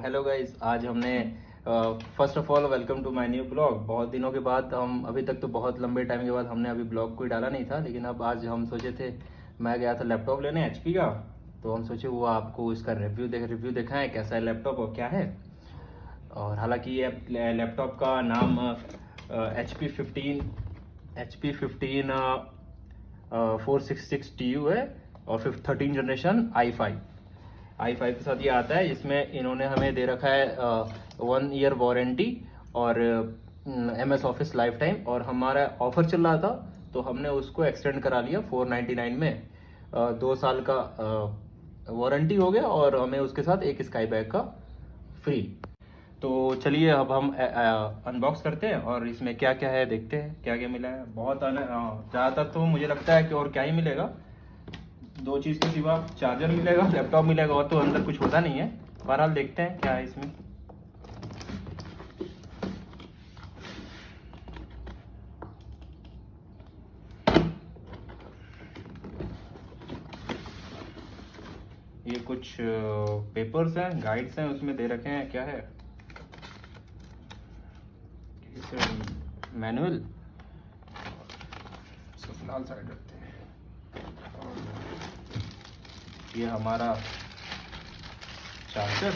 Hello guys, आज हमने first of all welcome to my new blog. बहुत दिनों के बाद हम अभी तक तो बहुत लंबे टाइम के बाद हमने अभी ब्लॉग कोई डाला नहीं था, लेकिन अब आज हम सोचे थे, मैं गया था लैपटॉप लेने एचपी का, तो हम सोचे वो आपको इसका रिव्यू दिखाएं कैसा है लैपटॉप और क्या है। और हालांकि ये लैपटॉप का नाम HP15 466 TU है और 13 जनरेशन i5 के साथ ये आता है। इसमें इन्होंने हमें दे रखा है 1 ईयर वारंटी और MS ऑफिस लाइफ टाइम, और हमारा ऑफर चल रहा था तो हमने उसको एक्सटेंड करा लिया 499 में। 2 साल का वारंटी हो गया और हमें उसके साथ एक स्काई बैग का फ्री। तो चलिए अब हम अनबॉक्स करते हैं और इसमें क्या क्या है देखते हैं क्या क्या मिला है। ज़्यादातर तो मुझे लगता है कि और क्या ही मिलेगा, 2 चीज़ के सिवा चार्जर मिलेगा, लैपटॉप मिलेगा, और तो अंदर कुछ होता नहीं है। बहरहाल देखते हैं क्या है इसमें। ये कुछ पेपर्स हैं, गाइड्स हैं, उसमें दे रखे हैं क्या है, मैनुअल। इसको फिलहाल साइड रखते हैं। और ये हमारा चार्जर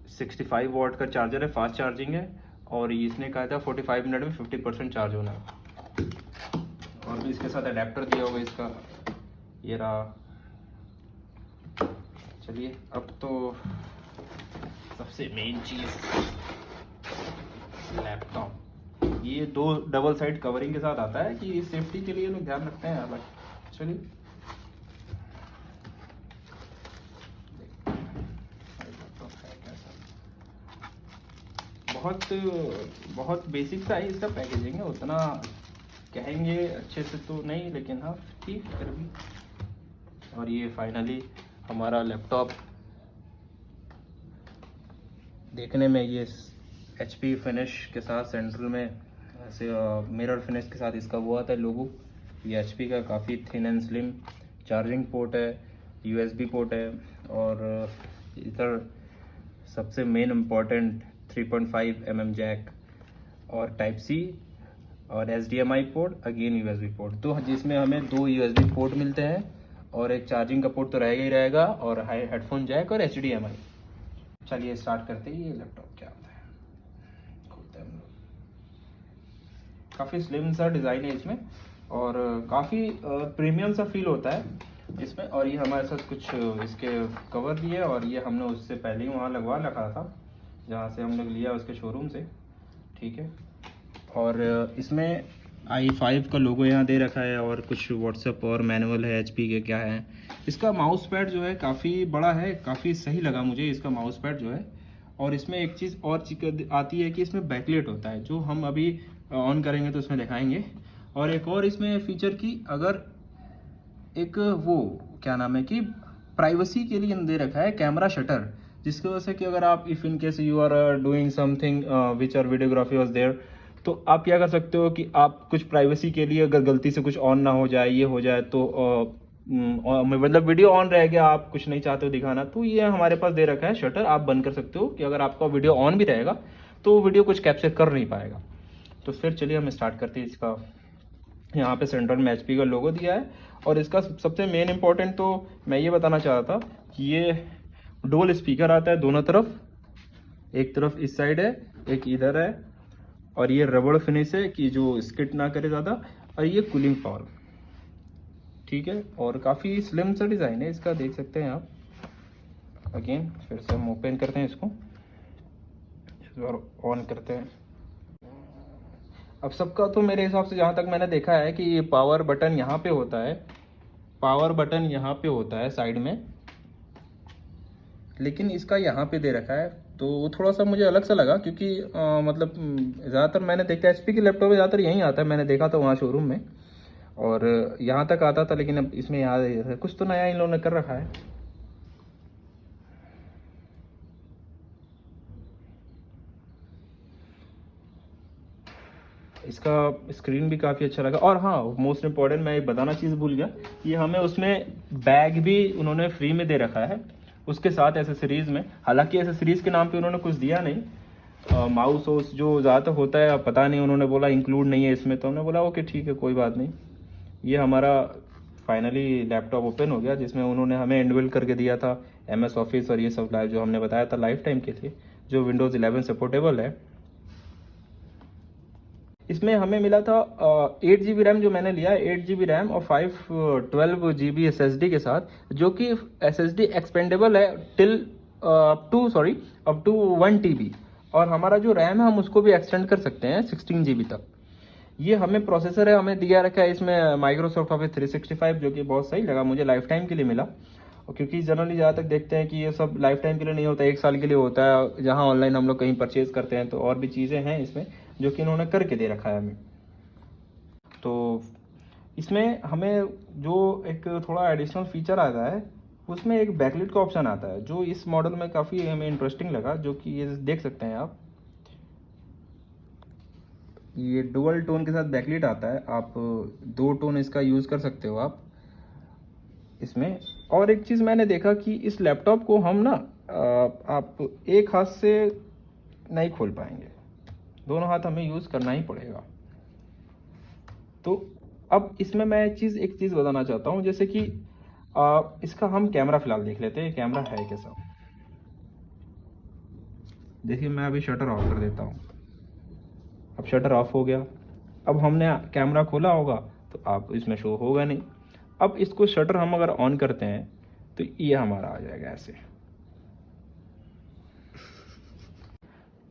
65 वॉट का चार्जर है, फास्ट चार्जिंग है, और इसने कहा था 45 मिनट में 50% चार्ज होना है। और भी इसके साथ अडेप्टर दिया होगा इसका, ये रहा। चलिए अब तो सबसे मेन चीज़ लैपटॉप। ये 2 डबल साइड कवरिंग के साथ आता है कि सेफ्टी के लिए लोग ध्यान रखते हैं अलग। चलिए बहुत बहुत बेसिक सा ही इसका पैकेजिंग है, उतना कहेंगे अच्छे से तो नहीं, लेकिन हाँ ठीक फिर भी। और ये फाइनली हमारा लैपटॉप देखने में ये HP फिनिश के साथ सेंट्रल में ऐसे मिरर फिनिश के साथ इसका वो आता है लोगो। ये HP का काफ़ी thin and slim. Charging port है, USB पोर्ट है, और इधर सबसे मेन इम्पॉर्टेंट 3.5 mm जैक और टाइप C और HDMI port, again USB port, तो जिसमें हमें 2 USB पोर्ट मिलते हैं और एक चार्जिंग का पोर्ट तो रहेगा ही रहेगा, और हेडफोन जैक और HDMI। चलिए स्टार्ट करते हैं। ये लैपटॉप क्या होता है, खोलते हैं हम लोग। काफ़ी स्लिम सा डिज़ाइन है इसमें और काफ़ी प्रीमियम सा फील होता है इसमें। और ये हमारे साथ कुछ इसके कवर भी है, और ये हमने उससे पहले ही वहाँ लगवा रखा था जहाँ से हम लोग लिया उसके शोरूम से, ठीक है। और इसमें i5 का लोगो यहाँ दे रखा है, और कुछ व्हाट्सएप और मैनुअल है HP के क्या है। इसका माउस पैड जो है काफ़ी बड़ा है, काफ़ी सही लगा मुझे इसका माउस पैड जो है। और इसमें एक चीज़ और आती है कि इसमें बैकलाइट होता है, जो हम अभी ऑन करेंगे तो उसमें दिखाएंगे। और एक और इसमें फीचर की, अगर एक वो क्या नाम है कि प्राइवेसी के लिए दे रखा है कैमरा शटर, जिसकी वजह से कि अगर आप if in case you are doing something which are videography was there, तो आप क्या कर सकते हो कि आप कुछ प्राइवेसी के लिए अगर गलती से कुछ ऑन ना हो जाए, ये हो जाए तो मतलब वीडियो ऑन रह गया, आप कुछ नहीं चाहते हो दिखाना, तो ये हमारे पास दे रखा है शटर, आप बंद कर सकते हो कि अगर आपका वीडियो ऑन भी रहेगा तो वीडियो कुछ कैप्चर कर नहीं पाएगा। तो फिर चलिए हम स्टार्ट करते हैं। इसका यहाँ पे सेंट्रल में HP का लोगो दिया है, और इसका सबसे मेन इंपॉर्टेंट तो मैं ये बताना चाह रहा था कि ये डुअल स्पीकर आता है दोनों तरफ, एक तरफ इस साइड है, एक इधर है, और ये रबड़ फिनिश है कि जो स्किट ना करे ज़्यादा, और ये कूलिंग पावर, ठीक है। और काफ़ी स्लिम सा डिज़ाइन है इसका, देख सकते हैं आप। अगेन फिर से हम ओपन करते हैं इसको, इस बार ऑन करते हैं। अब सबका तो मेरे हिसाब से जहाँ तक मैंने देखा है कि ये पावर बटन यहाँ पे होता है, पावर बटन यहाँ पे होता है साइड में, लेकिन इसका यहाँ पे दे रखा है, तो वो थोड़ा सा मुझे अलग सा लगा, क्योंकि मतलब ज़्यादातर मैंने देखा HP के लैपटॉप में ज़्यादातर यहीं आता है, मैंने देखा था वहाँ शोरूम में, और यहाँ तक आता था, लेकिन अब इसमें यहाँ कुछ तो नया इन लोगों ने कर रखा है। इसका स्क्रीन भी काफ़ी अच्छा लगा। और हाँ, मोस्ट इम्पॉर्टेंट मैं एक बताना चीज़ भूल गया, ये हमें उसमें बैग भी उन्होंने फ्री में दे रखा है उसके साथ एसेसरीज़ में। हालांकि एसेसरीज़ के नाम पे उन्होंने कुछ दिया नहीं, माउस वाउस जो ज़्यादातर होता है अब पता नहीं, उन्होंने बोला इंक्लूड नहीं है इसमें, तो हमने बोला ओके ठीक है कोई बात नहीं। ये हमारा फाइनली लैपटॉप ओपन हो गया, जिसमें उन्होंने हमें इनबिल्ट करके दिया था MS ऑफिस और ये सब लाइव जो हमने बताया था लाइफ टाइम के लिए, जो विंडोज़ 11 सपोर्टेबल है। इसमें हमें मिला था 8 GB रैम, जो मैंने लिया है 8 GB रैम और 512 GB SSD के साथ, जो कि SSD एक्सपेंडेबल है टिल अप टू 1 TB। और हमारा जो रैम है हम उसको भी एक्सटेंड कर सकते हैं 16 GB तक। ये हमें प्रोसेसर है हमें दिया रखा है इसमें माइक्रोसॉफ्ट ऑफिस 365, जो कि बहुत सही लगा मुझे, लाइफ टाइम के लिए मिला। और क्योंकि जनरली ज़्यादा तक देखते हैं कि ये सब लाइफ टाइम के लिए नहीं होता, 1 साल के लिए होता है, जहाँ ऑनलाइन हम लोग कहीं परचेज करते हैं तो और भी चीज़ें हैं इसमें जो कि इन्होंने करके दे रखा है हमें। तो इसमें हमें जो एक थोड़ा एडिशनल फीचर आता है, उसमें एक बैकलिट का ऑप्शन आता है, जो इस मॉडल में काफ़ी हमें इंटरेस्टिंग लगा, जो कि ये देख सकते हैं आप, ये डुअल टोन के साथ बैकलिट आता है। आप 2 टोन इसका यूज़ कर सकते हो आप इसमें। और एक चीज़ मैंने देखा कि इस लैपटॉप को हम ना आप एक हाथ से नहीं खोल पाएंगे, दोनों हाथ हमें यूज़ करना ही पड़ेगा। तो अब इसमें मैं एक चीज़ बताना चाहता हूँ, जैसे कि इसका हम कैमरा फिलहाल देख लेते हैं, कैमरा है कैसा। देखिए मैं अभी शटर ऑफ कर देता हूँ, अब शटर ऑफ हो गया। अब हमने कैमरा खोला होगा तो आप इसमें शो होगा नहीं। अब इसको शटर हम अगर ऑन करते हैं तो ये हमारा आ जाएगा ऐसे।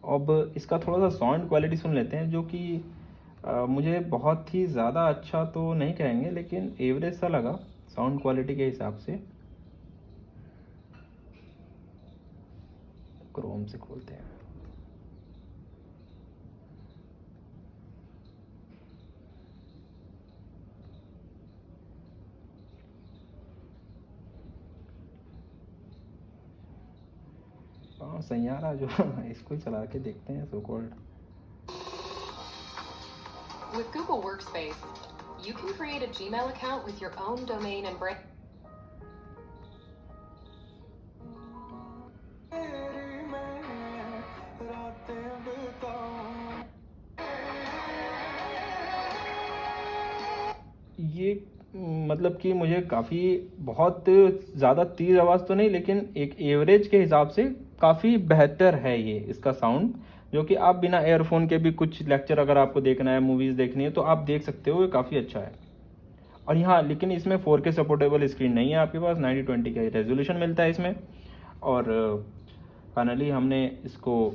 अब इसका थोड़ा सा साउंड क्वालिटी सुन लेते हैं, जो कि मुझे बहुत ही ज़्यादा अच्छा तो नहीं कहेंगे, लेकिन एवरेज सा लगा साउंड क्वालिटी के हिसाब से। क्रोम से खोलते हैं। हाँ सैयारा जो इसको चला के देखते हैं, so called. With Google Workspace, you can create a Gmail account with your own domain and brand. ये मतलब कि मुझे काफ़ी बहुत ज़्यादा तेज़ आवाज़ तो नहीं, लेकिन एक एवरेज के हिसाब से काफ़ी बेहतर है ये इसका साउंड, जो कि आप बिना एयरफोन के भी कुछ लेक्चर अगर आपको देखना है, मूवीज़ देखनी है तो आप देख सकते हो, ये काफ़ी अच्छा है। और यहाँ लेकिन इसमें 4K सपोर्टेबल स्क्रीन नहीं है आपके पास, 1920 का रेजोल्यूशन मिलता है इसमें। और फाइनली हमने इसको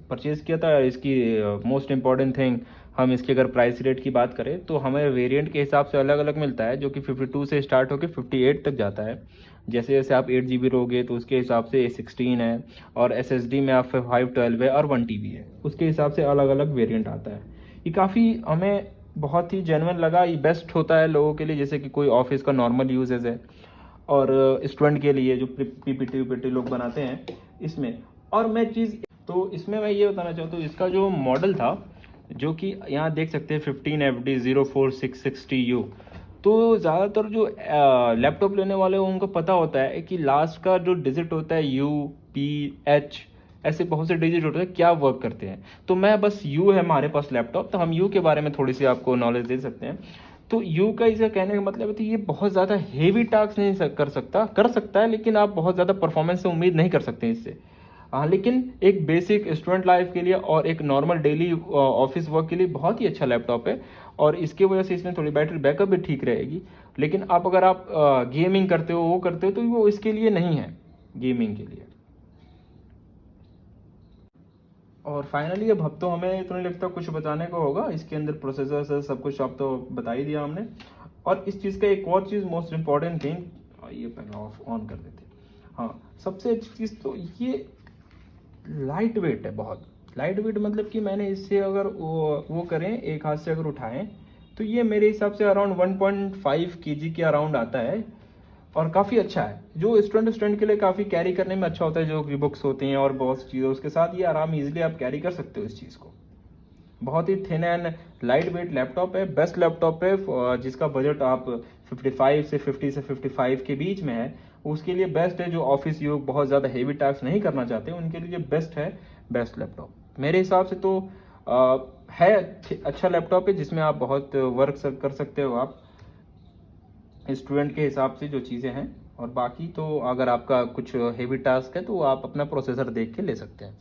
परचेज़ किया था। इसकी मोस्ट इम्पॉर्टेंट थिंग, हम इसकी अगर प्राइस रेट की बात करें तो हमें वेरिएंट के हिसाब से अलग अलग मिलता है, जो कि 52 से स्टार्ट होकर 58 तक जाता है। जैसे जैसे आप 8 GB लोगे तो उसके हिसाब से 16 है, और SSD में आप 512 है और 1 TB है, उसके हिसाब से अलग अलग वेरिएंट आता है। ये काफ़ी हमें बहुत ही जेन्युइन लगा, ये बेस्ट होता है लोगों के लिए, जैसे कि कोई ऑफिस का नॉर्मल यूजेज है, और स्टूडेंट के लिए जो PPT लोग बनाते हैं इसमें। और मैं तो इसमें मैं ये बताना चाहता हूँ, इसका जो मॉडल था, जो कि यहाँ देख सकते हैं 15FD04660U, तो ज़्यादातर जो लैपटॉप लेने वाले हैं उनको पता होता है कि लास्ट का जो डिजिट होता है UPH, ऐसे बहुत से डिजिट होते हैं क्या वर्क करते हैं। तो मैं बस U है हमारे पास लैपटॉप, तो हम U के बारे में थोड़ी सी आपको नॉलेज दे सकते हैं। तो U का इसका कहने का मतलब है कि ये बहुत ज़्यादा हेवी टास्क नहीं कर सकता है, लेकिन आप बहुत ज़्यादा परफॉर्मेंस से उम्मीद नहीं कर सकते इससे। हाँ, लेकिन एक बेसिक स्टूडेंट लाइफ के लिए और एक नॉर्मल डेली ऑफिस वर्क के लिए बहुत ही अच्छा लैपटॉप है, और इसकी वजह से इसमें थोड़ी बैटरी बैकअप भी ठीक रहेगी। लेकिन अगर आप गेमिंग करते हो, वो करते हो, तो वो इसके लिए नहीं है, गेमिंग के लिए। और फाइनली अब तो हमें तो नहीं लगता कुछ बताने को होगा, इसके अंदर प्रोसेसर से सब कुछ आप तो बता ही दिया हमने। और इस चीज़ का एक और चीज़ मोस्ट इम्पॉर्टेंट थिंग, ये पहले ऑन कर देते। हाँ, सबसे अच्छी चीज़ तो ये लाइट वेट है, बहुत लाइट वेट। मतलब कि मैंने इससे अगर वो करें, एक हाथ से अगर उठाएं, तो ये मेरे हिसाब से अराउंड 1.5 kg के अराउंड आता है, और काफ़ी अच्छा है, जो स्टूडेंट के लिए काफ़ी कैरी करने में अच्छा होता है, जो बुक्स होते हैं और बहुत सी चीज़ें उसके साथ, ये आराम इजीली आप कैरी कर सकते हो इस चीज़ को। बहुत ही thin and lightweight laptop है, बेस्ट लैपटॉप है जिसका बजट आप 55 से 50 से 55 के बीच में है, उसके लिए बेस्ट है। जो ऑफिस योग बहुत ज़्यादा हेवी टास्क नहीं करना चाहते उनके लिए बेस्ट है, बेस्ट लैपटॉप मेरे हिसाब से तो है। अच्छा लैपटॉप है जिसमें आप बहुत वर्क कर सकते हो आप स्टूडेंट के हिसाब से जो चीज़ें हैं, और बाकी तो अगर आपका कुछ हेवी टास्क है तो आप अपना प्रोसेसर देख के ले सकते हैं।